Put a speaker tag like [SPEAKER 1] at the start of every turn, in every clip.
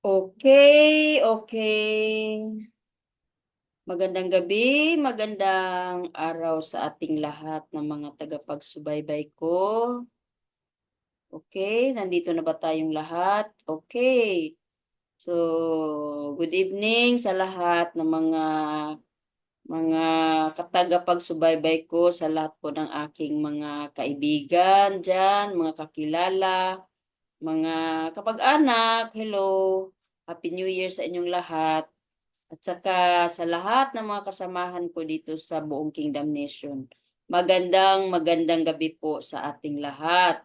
[SPEAKER 1] Okay, okay. Magandang gabi, magandang araw sa ating lahat ng mga tagapagsubaybay ko. Okay, nandito na ba tayong lahat? Okay. So, good evening sa lahat ng mga katagapagsubaybay ko, sa lahat po ng aking mga kaibigan diyan, mga kakilala, mga kapag-anak. Hello. Happy New Year sa inyong lahat. At saka sa lahat ng mga kasamahan ko dito sa buong Kingdom Nation. Magandang magandang gabi po sa ating lahat.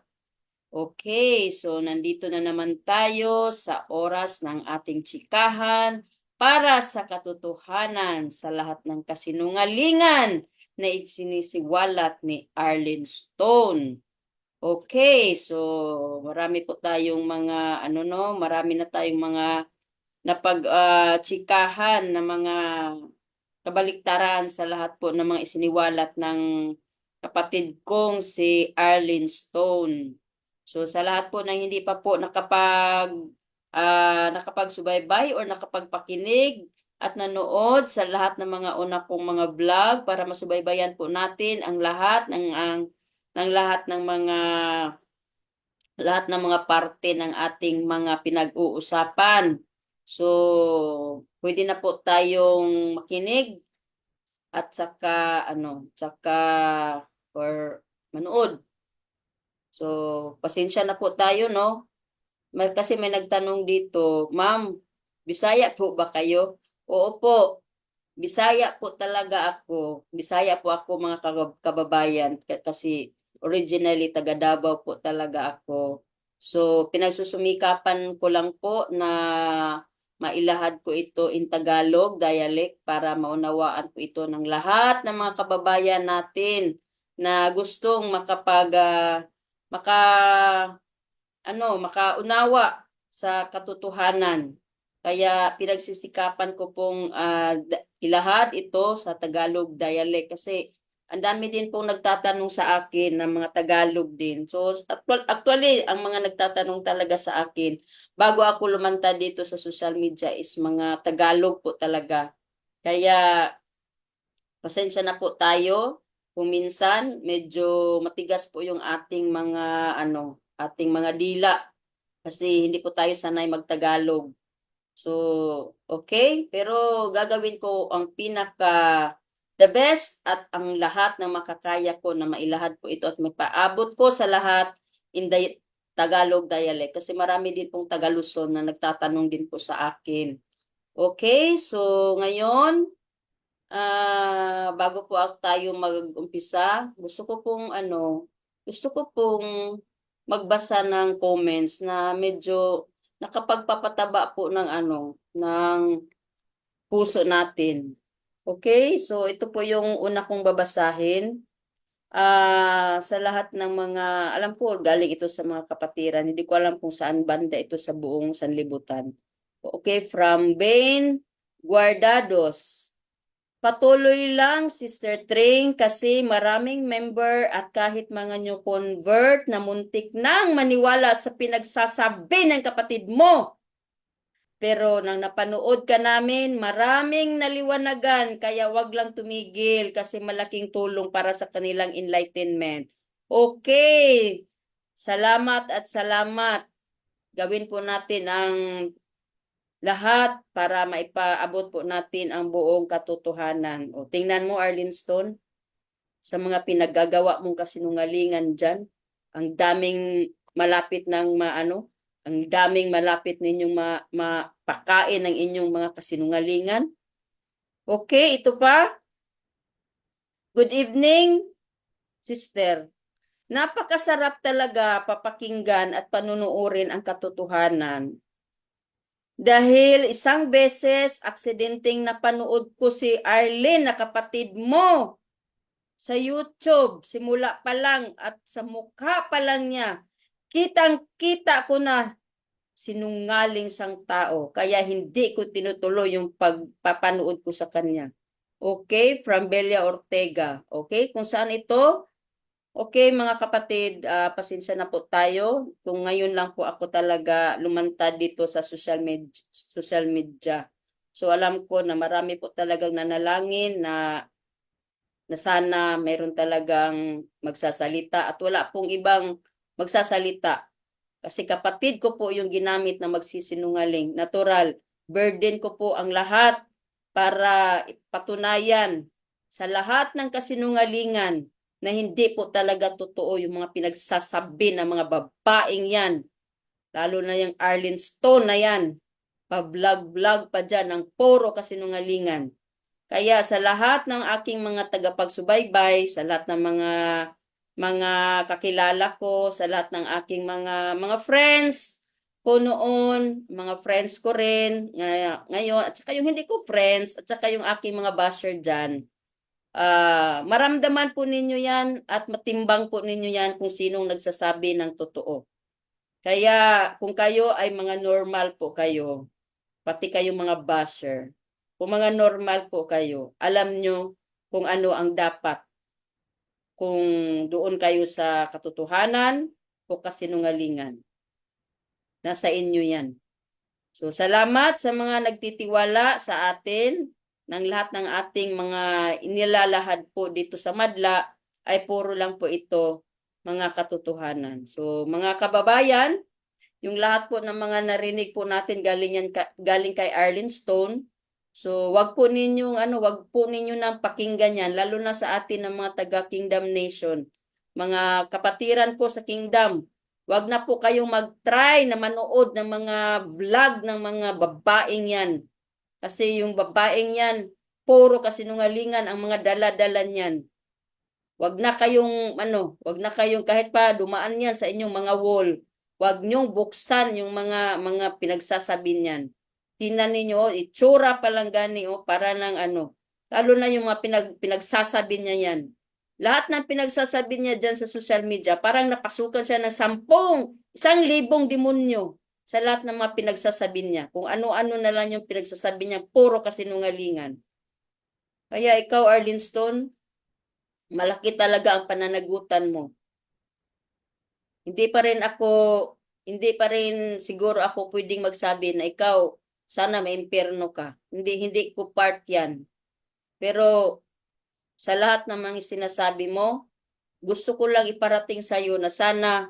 [SPEAKER 1] Okay, so nandito na naman tayo sa oras ng ating tsikahan para sa katotohanan sa lahat ng kasinungalingan na isinisiwalat ni Arlene Stone. Okay, so marami po tayong mga marami na tayong mga napag-tsikahan na mga kabaliktaran sa lahat po ng mga isiniwalat ng kapatid kong si Arlene Stone. So sa lahat po ng hindi pa po nakapagsubaybay or nakapagpakinig at nanood sa lahat ng mga una kong mga vlog para masubaybayan po natin ang lahat ng mga parte ng ating mga pinag-uusapan. So, pwede na po tayong makinig at saka or manood. So, pasensya na po tayo, no? Kasi may nagtanong dito, Ma'am, Bisaya po ba kayo? Oo po, Bisaya po talaga ako. Bisaya po ako mga kababayan kasi originally taga Davao po talaga ako. So pinagsusumikapan ko lang po na mailahad ko ito in Tagalog dialect para maunawaan po ito ng lahat ng mga kababayan natin na gustong maka makaunawa sa katotohanan. Kaya pinagsisikapan ko pong ilahad ito sa Tagalog dialect kasi ang dami din pong nagtatanong sa akin ng mga Tagalog din. So actually ang mga nagtatanong talaga sa akin bago ako lumantad dito sa social media is mga Tagalog po talaga. Kaya pasensya na po tayo kung minsan medyo matigas po yung ating mga dila kasi hindi po tayo sanay magtagalog. So, okay, pero gagawin ko ang the best at ang lahat ng makakaya ko na mailahad po ito at mapaabot ko sa lahat in the Tagalog dialect kasi marami din pong Tagaluson na nagtatanong din po sa akin. Okay, so ngayon bago po tayo mag-umpisa, gusto ko pong magbasa ng comments na medyo nakapagpapataba po ng puso natin. Okay? So, ito po yung una kong babasahin. Sa lahat ng alam ko, galing ito sa mga kapatiran. Hindi ko alam kung saan banda ito sa buong sanlibutan. Okay, from Bain Guardados. Patuloy lang, Sister Tring, kasi maraming member at kahit mga new convert na muntik nang maniwala sa pinagsasabi ng kapatid mo. Pero nang napanood ka namin, maraming naliwanagan, kaya wag lang tumigil kasi malaking tulong para sa kanilang enlightenment. Okay, salamat at salamat. Gawin po natin ang lahat para maipaabot po natin ang buong katotohanan. O, tingnan mo, Arlene Stone, sa mga pinaggagawa mong kasinungalingan dyan, ang daming malapit ng ang daming malapit ninyong mapakain ng inyong mga kasinungalingan. Okay, ito pa. Good evening, sister. Napakasarap talaga papakinggan at panunuorin ang katotohanan. Dahil isang beses, aksidenteng napanood ko si Arlene na kapatid mo sa YouTube. Simula pa lang at sa mukha pa lang niya. Kitang-kita ko na sinungaling siyang tao. Kaya hindi ko tinutuloy yung pagpapanood ko sa kanya. Okay? From Belia Ortega. Okay? Kung saan ito? Okay, mga kapatid, pasensya na po tayo. Kung ngayon lang po ako talaga lumantad dito sa social media. So alam ko na marami po talagang nanalangin na sana meron talagang magsasalita at wala pong ibang magsasalita. Kasi kapatid ko po yung ginamit na magsisinungaling. Natural, burden ko po ang lahat para patunayan sa lahat ng kasinungalingan na hindi po talaga totoo yung mga pinagsasabi ng mga babaeng yan. Lalo na yung Arlene Stone na yan. Pa-vlog-vlog pa dyan ng puro kasinungalingan. Kaya sa lahat ng aking mga tagapagsubaybay, sa lahat ng mga kakilala ko, sa lahat ng aking mga friends ko noon, mga friends ko rin ngayon, at saka yung hindi ko friends, at saka yung aking mga basher dyan. Maramdaman po ninyo yan at matimbang po ninyo yan kung sinong nagsasabi ng totoo. Kaya kung kayo ay mga normal po kayo, pati kayong mga basher, kung mga normal po kayo, alam nyo kung ano ang dapat. Kung doon kayo sa katotohanan o kasinungalingan. Nasa inyo yan. So, salamat sa mga nagtitiwala sa atin ng lahat ng ating mga inilalahad po dito sa Madla ay puro lang po ito mga katotohanan. So, mga kababayan, yung lahat po ng mga narinig po natin galing kay Arlene Stone. So, wag po ninyo nang pakinggan yan, lalo na sa atin ng mga taga Kingdom Nation. Mga kapatiran ko sa Kingdom, wag na po kayong mag-try na manood ng mga vlog ng mga babaeng yan. Kasi yung babaeng yan, puro kasinungalingan ang mga dala-dala niyan. Wag na kayong kahit pa dumaan yan sa inyong mga wall. Wag niyong buksan yung mga pinagsasabi niyan. Tingnan ninyo, itsura pa lang gani para ng lalo na yung mga pinagsasabi niya yan. Lahat ng pinagsasabi niya diyan sa social media, parang napasukan siya ng 1,000 demonyo sa lahat ng mga pinagsasabi niya. Kung ano-ano na lang yung pinagsasabi niya, puro kasinungalingan. Kaya ikaw, Arlene Stone, malaki talaga ang pananagutan mo. Hindi pa rin ako, hindi pa rin siguro ako pwedeng magsabi na ikaw, sana maimpyerno ka. Hindi ko part yan. Pero sa lahat ng mga sinasabi mo, gusto ko lang iparating sa iyo na sana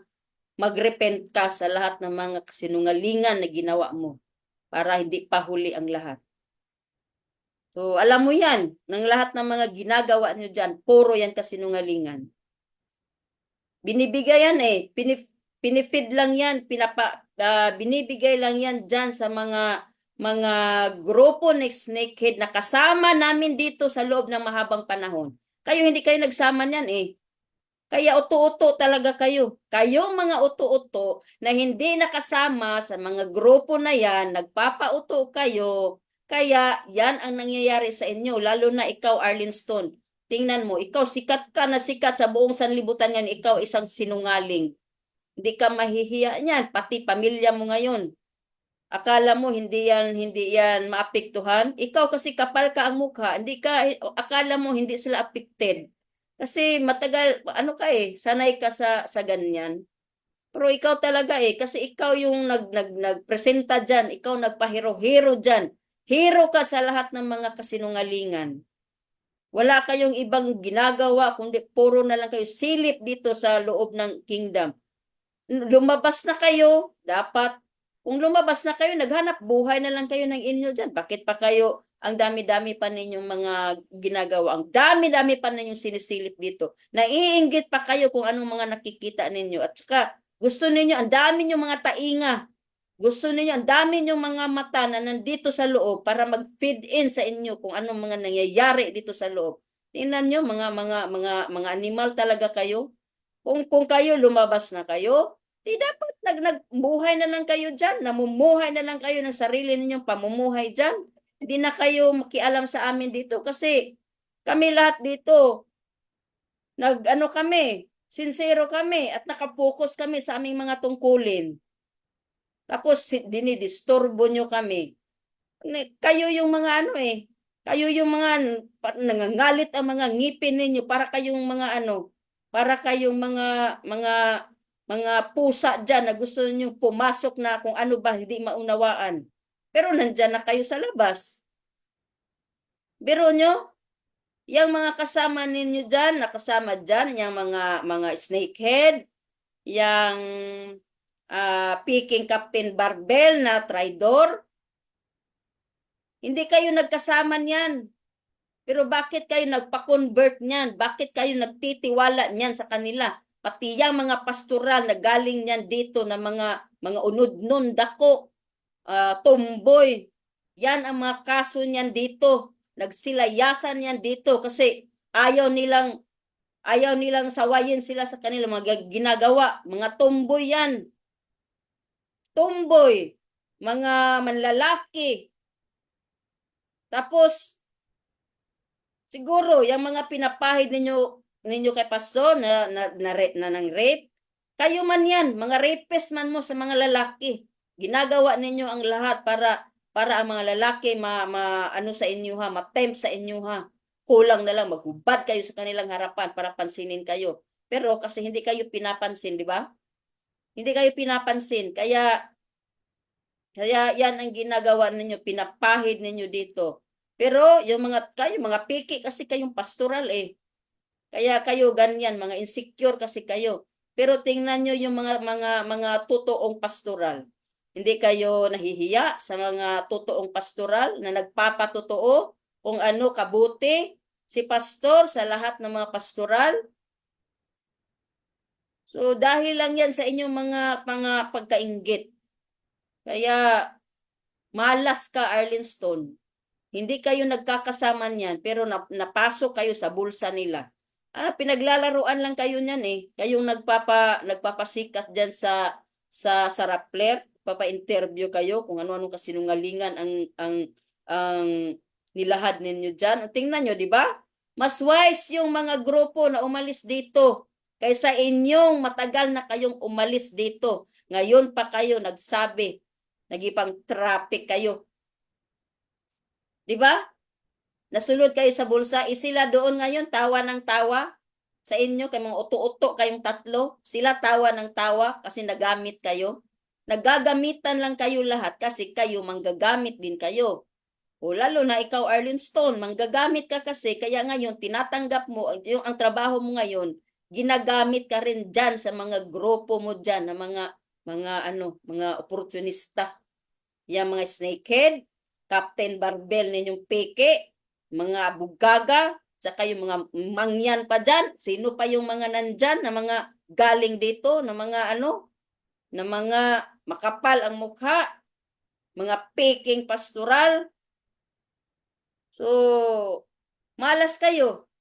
[SPEAKER 1] magrepent ka sa lahat ng mga kasinungalingan na ginawa mo para hindi pa huli ang lahat. So, alam mo yan, ng lahat ng mga ginagawa nyo dyan, puro yan kasinungalingan. Binibigay yan pinifeed lang yan, binibigay lang yan dyan sa mga grupo ng snakehead na kasama namin dito sa loob ng mahabang panahon. Hindi kayo nagsama niyan Kaya uto-uto talaga kayo. Kayong mga uto-uto na hindi nakasama sa mga grupo na yan, nagpapauto kayo, kaya yan ang nangyayari sa inyo, lalo na ikaw, Arlene Stone. Tingnan mo, ikaw sikat ka na sikat sa buong sanlibutan yan, ikaw isang sinungaling. Hindi ka mahihiya niyan, pati pamilya mo ngayon. Akala mo hindi yan maapektuhan? Ikaw kasi kapal ka ang mukha, akala mo hindi sila affected. Kasi matagal sanay ka sa ganyan. Pero ikaw talaga kasi ikaw yung nagpresenta diyan, ikaw nagpahero-hero diyan. Hero ka sa lahat ng mga kasinungalingan. Wala kayong ibang ginagawa kundi puro na lang kayo silip dito sa loob ng kingdom. Lumabas na kayo, dapat kung lumabas na kayo, naghanap buhay na lang kayo ng inyo dyan. Bakit pa kayo, ang dami-dami pa ninyong mga ginagawa, ang dami-dami pa ninyong sinisilip dito. Naiinggit pa kayo kung anong mga nakikita ninyo. At saka, gusto ninyo, ang dami ninyong mga tainga. Gusto ninyo, ang dami ninyong mga mata na nandito sa loob para mag-feed in sa inyo kung anong mga nangyayari dito sa loob. Tingnan nyo, mga animal talaga kayo. Kung kayo lumabas na kayo, di dapat nagbuhay na lang kayo diyan, namumuhay na lang kayo ng sarili ninyong pamumuhay diyan. Hindi na kayo makialam sa amin dito kasi kami lahat dito kami, sincero kami at nakapokus kami sa aming mga tungkulin. Tapos dinidisturbo nyo kami. Kayo yung mga kayo yung mga nangangalit ang mga ngipin ninyo para kayong mga Para kayong mga pusa diyan na gusto ninyong pumasok na kung ano ba hindi maunawaan. Pero nandiyan na kayo sa labas. Biro nyo, yung mga kasama ninyo diyan, nakasama diyan, yung mga snakehead, yung Peking Captain Barbell na traidor, hindi kayo nagkasama niyan. Pero bakit kayo nagpa-convert niyan? Bakit kayo nagtitiwala niyan sa kanila? Pati yung mga pastoral na galing niyan dito na mga unod-nun dako, tomboy. Yan ang mga kaso niyan dito. Nagsilayasan niyan dito kasi ayaw nilang sawayin sila sa kanila mga ginagawa. Mga tomboy yan. Tomboy. Mga manlalaki. Tapos, siguro, yung mga pinapahid ninyo kay pastor na ng rape, kayo man yan, mga rapist man mo sa mga lalaki. Ginagawa ninyo ang lahat para ang mga lalaki ano sa inyo ha, matempt sa inyo ha. Kulang na lang maghubad kayo sa kanilang harapan para pansinin kayo. Pero kasi hindi kayo pinapansin, di ba? Hindi kayo pinapansin. Kaya yan ang ginagawa ninyo, pinapahid ninyo dito. Pero yung mga piki kasi kayong pastoral eh. Kaya kayo ganyan, mga insecure kasi kayo. Pero tingnan nyo yung mga totoong pastoral. Hindi kayo nahihiya sa mga totoong pastoral na nagpapatotoo kung ano kabuti si pastor sa lahat ng mga pastoral. So dahil lang yan sa inyong mga pagkainggit. Kaya malas ka, Arlene Stone. Hindi kayo nagkakasama niyan, pero napasok kayo sa bulsa nila. Pinaglalaruan lang kayo niyan eh. Kayong nagpapasikat diyan sa Rappler, papa-interview kayo kung ano-anong kasinungalingan ang nilahad ninyo diyan. Tingnan niyo, di ba? Mas wise yung mga grupo na umalis dito kaysa inyong matagal na kayong umalis dito. Ngayon pa kayo nagsabi, nagipang traffic kayo. Di ba? Nasulod kayo sa bulsa, sila doon ngayon tawa ng tawa sa inyo, kay mga uto-uto kayong tatlo, sila tawa ng tawa kasi nagamit kayo. Naggagamitan lang kayo lahat kasi kayo manggagamit din kayo. O lalo na ikaw, Arlene Stone, manggagamit ka kasi kaya ngayon tinatanggap mo ang trabaho mo ngayon, ginagamit ka rin diyan sa mga grupo mo diyan na mga oportunista. Yang mga snakehead, Captain Barbell ninyong peke, mga bugaga, saka yung mga mangyan pa dyan. Sino pa yung mga nandyan na mga galing dito, na mga makapal ang mukha, mga peking pastoral. So, malas kayo.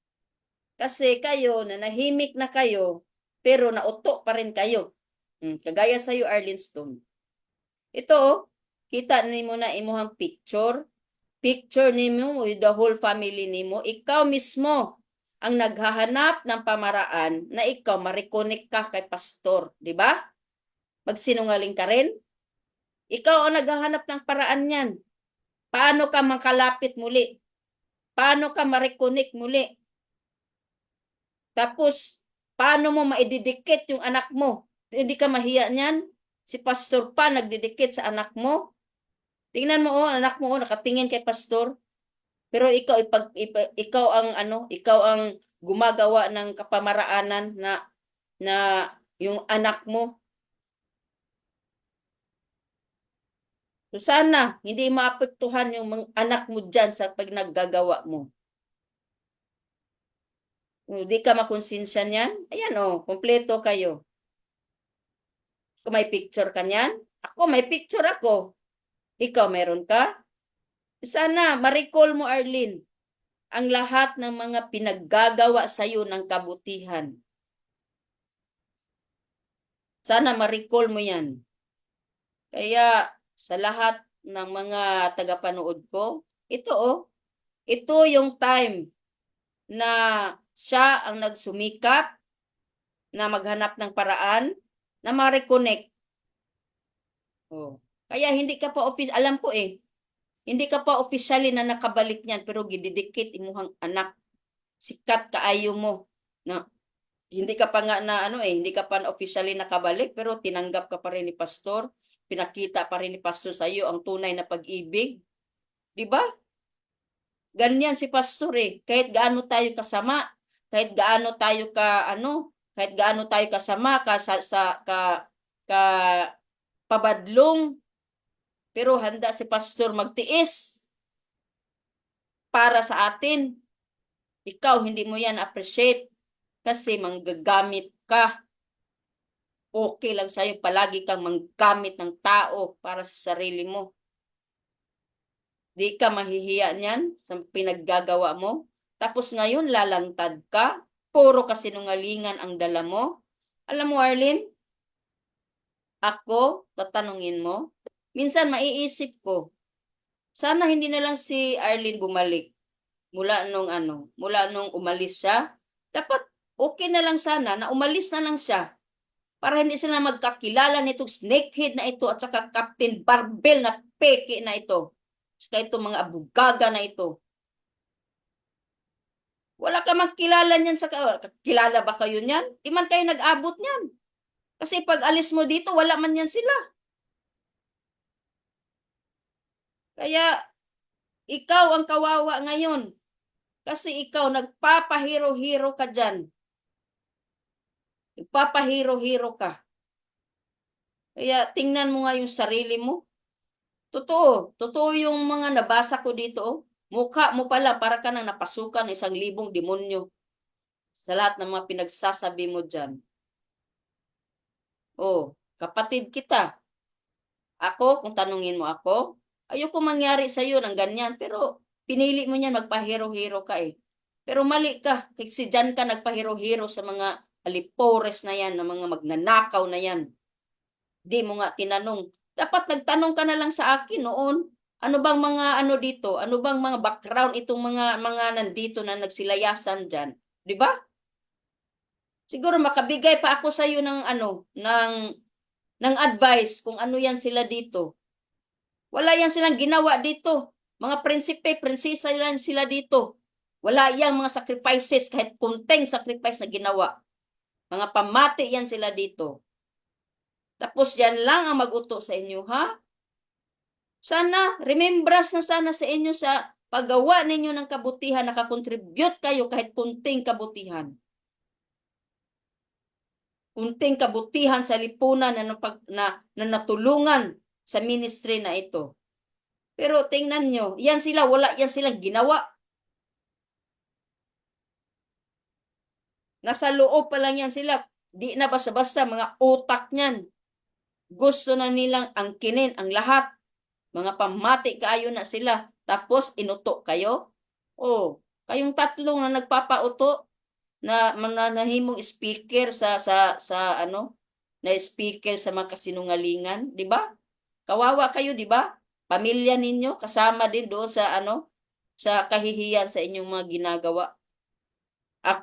[SPEAKER 1] Kasi kayo, nanahimik na kayo, pero nauto pa rin kayo. Kagaya sa'yo, Arlene Stone. Ito, kita nimo na imuhang picture. Picture nimo with the whole family nimo. Ikaw mismo ang naghahanap ng pamaraan na ikaw ma-reconnect ka kay pastor, di ba? Magsinungaling ka rin? Ikaw ang naghahanap ng paraan niyan. Paano ka makalapit muli? Paano ka ma-reconnect muli? Tapos, paano mo maididikit yung anak mo? Hindi ka mahiya niyan? Si pastor pa nagdidikit sa anak mo? Tingnan mo anak mo nakatingin kay pastor. Pero ikaw ang ikaw ang gumagawa ng kapamaraanan na yung anak mo. So sana hindi maapektuhan yung mga anak mo diyan sa pag naggagawa mo. Hindi ka makonsensya niyan? Ayan kompleto kayo. Kung may picture ka niyan, ako may picture ako. Ikaw meron ka? Sana ma-recall mo, Arlene, ang lahat ng mga pinaggagawa sa iyo ng kabutihan. Sana ma-recall mo yan. Kaya sa lahat ng mga tagapanood ko, ito yung time na siya ang nagsumikap na maghanap ng paraan na ma-reconnect. Kaya hindi ka pa alam ko hindi ka pa officially na nakabalik niyan pero gididikit imuhang anak. Sikat kaayo mo. No? hindi ka pa nga na ano hindi ka pa officially nakabalik pero tinanggap ka pa rin ni pastor, pinakita pa rin ni pastor sa iyo ang tunay na pag-ibig, 'di ba? Ganyan si pastor eh. Kahit gaano tayo kasama, kahit gaano tayo ka ano, kahit gaano tayo kasama ka pabadlong, pero handa si pastor magtiis para sa atin. Ikaw hindi mo yan appreciate kasi manggagamit ka. Okay lang sa'yo palagi kang manggamit ng tao para sa sarili mo. Di ka mahihiya niyan sa pinaggagawa mo. Tapos ngayon lalantad ka. Puro kasinungalingan ang dala mo. Alam mo, Arlene, ako, tatanungin mo, minsan maiisip ko, sana hindi na lang si Arlene bumalik mula nung umalis siya. Dapat okay na lang sana na umalis na lang siya para hindi sila magkakilala nitong snakehead na ito at saka Captain Barbell na peke na ito. Saka itong mga abugaga na ito. Wala ka magkilala niyan sa kilala ba kayo niyan? Di man kayo nag-abot niyan. Kasi pag alis mo dito, wala man yan sila. Kaya ikaw ang kawawa ngayon. Kasi ikaw nagpapahiro-hiro ka dyan. Nagpapahiro-hiro ka. Kaya tingnan mo nga yung sarili mo. Totoo. Totoo yung mga nabasa ko dito. Oh. Mukha mo pala para ka nang napasukan ng 1,000 demonyo sa lahat ng mga pinagsasabi mo dyan. Oh, kapatid kita. Ako, kung tanungin mo ako, ayoko mangyari sa iyo ng ganyan. Pero pinili mo niyan, magpahiro-hiro ka eh. Pero mali ka. Kasi dyan ka nagpahiro-hiro sa mga alipores na yan, na mga magnanakaw na yan. Di mo nga tinanong. Dapat nagtanong ka na lang sa akin noon. Ano bang mga ano dito? Ano bang mga background itong mga nandito na nagsilayasan diyan? 'Di ba? Siguro makabigay pa ako sa iyo ng ano, ng advice kung ano yan sila dito. Wala yan silang ginawa dito. Mga prinsipe, prinsesa lang sila dito. Wala yang mga sacrifices, kahit kunting sacrifice na ginawa. Mga pamati yan sila dito. Tapos yan lang ang mag-uto sa inyo, ha? Sana, remembrance na sana sa inyo sa paggawa ninyo ng kabutihan, nakakontribute kayo kahit kunting kabutihan. Kunting kabutihan sa lipunan na natulungan sa ministry na ito. Pero tingnan nyo, yan sila, wala yan silang ginawa. Nasa loob pa lang yan sila. Di na basta-basta mga utak niyan. Gusto na nilang angkinin ang lahat. Mga pamati kaayo na sila. Tapos inuto kayo. Oh, kayong tatlong na nagpapauto na mananahimong speaker sa ano, na speaker sa mga kasinungalingan, di ba? Kawawa kayo, di ba? Pamilya ninyo kasama din doon sa ano, sa kahihiyan sa inyong mga ginagawa.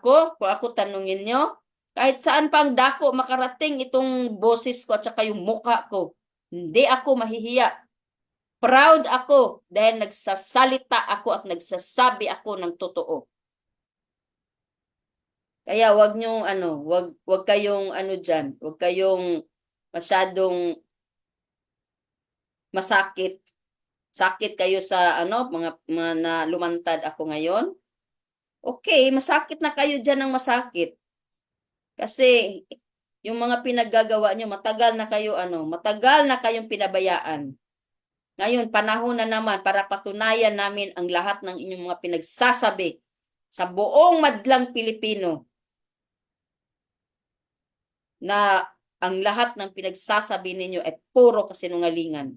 [SPEAKER 1] Kung ako tanungin nyo, kahit saan pang dako makarating itong boses ko at saka yung mukha ko, hindi ako mahihiya. Proud ako dahil nagsasalita ako at nagsasabi ako ng totoo. Kaya wag nyo ano, wag kayong ano diyan, wag kayong masyadong masakit. Sakit kayo sa ano, mga na lumantad ako ngayon. Okay, masakit na kayo diyan ng masakit. Kasi yung mga pinaggagawa nyo, matagal na kayong pinabayaan. Ngayon, panahon na naman para patunayan namin ang lahat ng inyong mga pinagsasabi sa buong madlang Pilipino na ang lahat ng pinagsasabi ninyo ay puro kasinungalingan.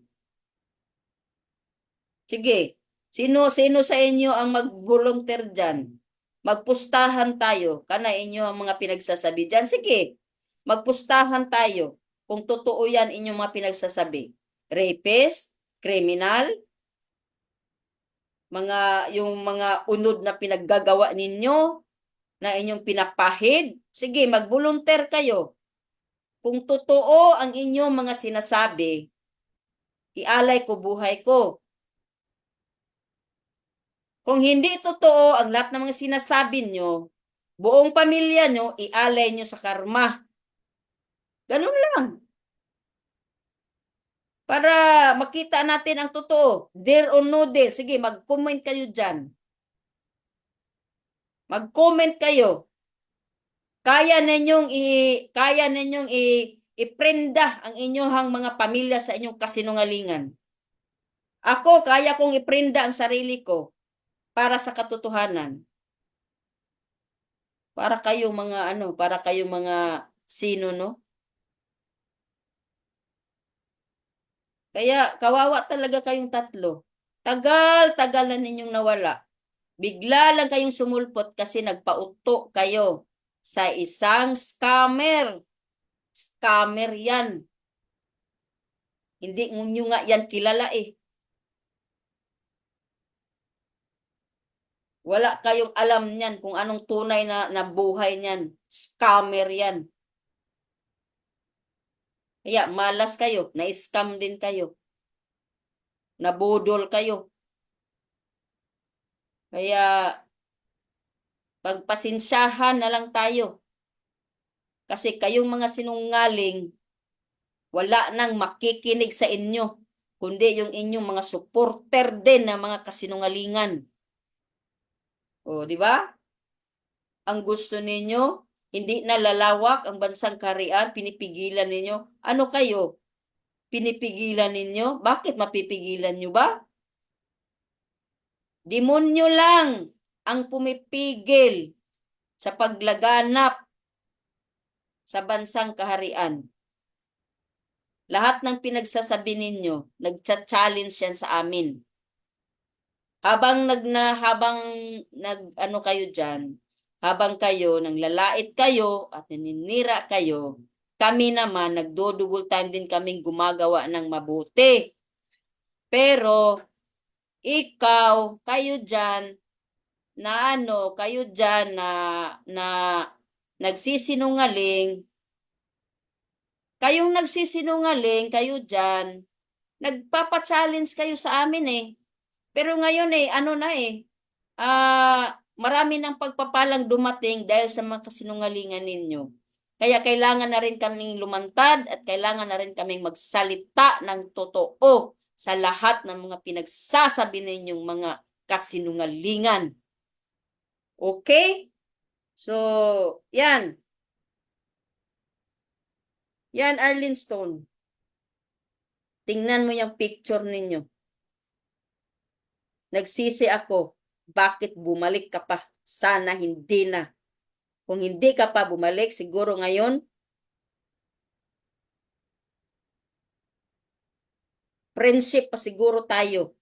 [SPEAKER 1] Sige, sino sa inyo ang mag-volunteer dyan? Magpustahan tayo, kana inyo ang mga pinagsasabi dyan. Sige, magpustahan tayo kung totoo yan inyong mga pinagsasabi. Rapist, criminal, yung mga unod na pinaggagawa ninyo, na inyong pinapahid. Sige, mag-volunteer kayo. Kung totoo ang inyong mga sinasabi, ialay ko buhay ko. Kung hindi totoo ang lahat ng mga sinasabi nyo, Buong pamilya nyo, ialay nyo sa karma. Ganun lang. Para makita natin ang totoo. Deal or no deal. Sige, mag-comment kayo dyan. Mag-comment kayo. Kaya ninyong iprenda ang inyong mga pamilya sa inyong kasinungalingan. Ako, kaya kong iprenda ang sarili ko para sa katotohanan. Para kayong mga para kayong mga sino, no? Kaya kawawa talaga kayong tatlo. Tagal-tagal na ninyong nawala. Bigla lang kayong sumulpot kasi nagpauto kayo sa isang scammer. Scammer yan. Hindi nyo nga yan kilala eh. Wala kayong alam niyan kung anong tunay na buhay niyan. Scammer yan. Kaya malas kayo, na-scam din kayo. Nabudol kayo. Kaya pagpasensyahan na lang tayo. Kasi kayong mga sinungaling, wala nang makikinig sa inyo, kundi yung inyong mga supporter din ng mga kasinungalingan. O, di ba? Ang gusto ninyo, hindi na lalawak ang bansang kaharian, pinipigilan ninyo. Ano kayo? Pinipigilan ninyo? Bakit mapipigilan nyo ba? Demonyo lang ang pumipigil sa paglaganap sa bansang kaharian. Lahat ng pinagsasabi ninyo, nagcha-challenge yan sa amin. Habang nag kayo diyan, habang kayo nanglalait kayo at naninira kayo, kami naman nagdodouble time din kaming gumagawa ng mabuti. Pero ikaw, kayo diyan kayo diyan na nagsisinungaling, kayo diyan, nagpapa-challenge kayo sa amin eh. Pero ngayon eh, marami ng pagpapalang dumating dahil sa mga kasinungalingan ninyo. Kaya kailangan na rin kaming lumantad at kailangan na rin kaming magsalita ng totoo sa lahat ng mga pinagsasabi ninyong mga kasinungalingan. Okay? So, yan. Yan, Arlene Stone. Tingnan mo yung picture ninyo. Nagsisi ako. Bakit bumalik ka pa? Sana hindi na. Kung hindi ka pa bumalik, siguro ngayon, friendship pa siguro tayo.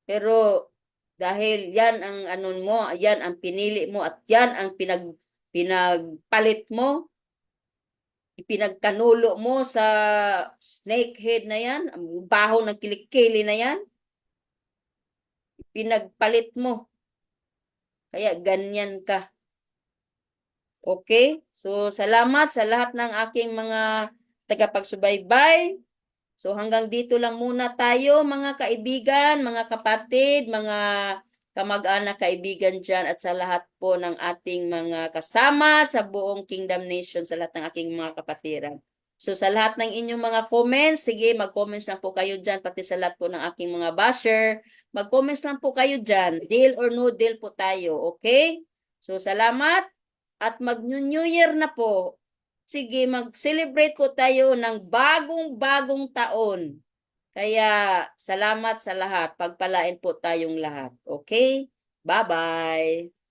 [SPEAKER 1] Pero dahil yan ang yan ang pinili mo at yan ang pinagpalit mo, ipinagkanulo mo sa snakehead na yan, ang baho ng kilikili na yan, pinagpalit mo. Kaya ganyan ka. Okay? So, salamat sa lahat ng aking mga tagapagsubaybay. So, hanggang dito lang muna tayo, mga kaibigan, mga kapatid, mga kamag-anak kaibigan dyan, at sa lahat po ng ating mga kasama sa buong Kingdom Nation, sa lahat ng aking mga kapatiran. So, sa lahat ng inyong mga comments, sige, mag-comments lang po kayo dyan, pati sa lahat po ng aking mga basher. Mag-comments lang po kayo dyan. Deal or no deal po tayo, okay? So, salamat. At mag-New Year na po. Sige, mag-celebrate po tayo ng bagong-bagong taon. Kaya, salamat sa lahat. Pagpalain po tayong lahat. Okay? Bye-bye.